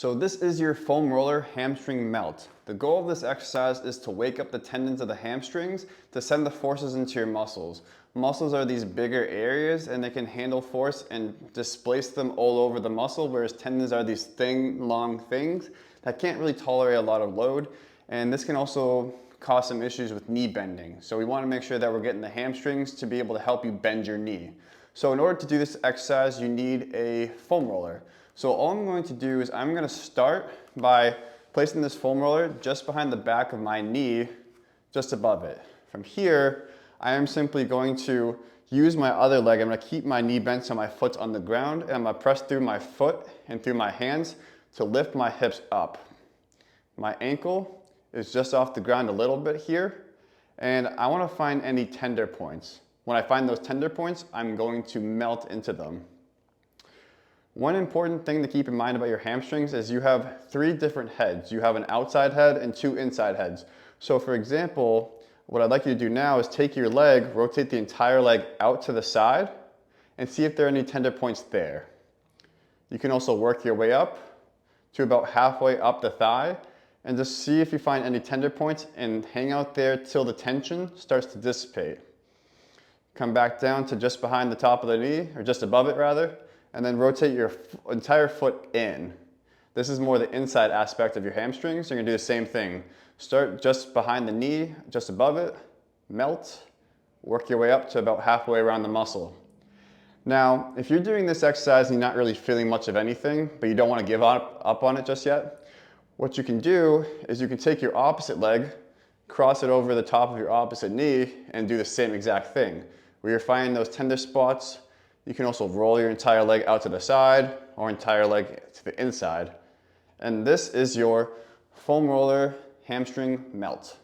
So this is your foam roller hamstring melt. The goal of this exercise is to wake up the tendons of the hamstrings to send the forces into your muscles. Muscles are these bigger areas and they can handle force and displace them all over the muscle, whereas tendons are these thin, long things that can't really tolerate a lot of load. And this can also cause some issues with knee bending. So we want to make sure that we're getting the hamstrings to be able to help you bend your knee. So in order to do this exercise, you need a foam roller. So all I'm going to do is I'm going to start by placing this foam roller just behind the back of my knee, just above it. From here, I am simply going to use my other leg. I'm going to keep my knee bent so my foot's on the ground, and I'm going to press through my foot and through my hands to lift my hips up. My ankle is just off the ground a little bit here, and I want to find any tender points. When I find those tender points, I'm going to melt into them. One important thing to keep in mind about your hamstrings is you have 3 different heads. You have an outside head and 2 inside heads. So for example, what I'd like you to do now is take your leg, rotate the entire leg out to the side, and see if there are any tender points there. You can also work your way up to about halfway up the thigh, and just see if you find any tender points and hang out there till the tension starts to dissipate. Come back down to just behind the top of the knee, or just above it rather, and then rotate your entire foot in. This is more the inside aspect of your hamstrings. You're gonna do the same thing. Start just behind the knee, just above it, melt, work your way up to about halfway around the muscle. Now, if you're doing this exercise and you're not really feeling much of anything, but you don't wanna give up on it just yet, what you can do is you can take your opposite leg, cross it over the top of your opposite knee, and do the same exact thing. Where you're finding those tender spots, you can also roll your entire leg out to the side or entire leg to the inside. And this is your foam roller hamstring melt.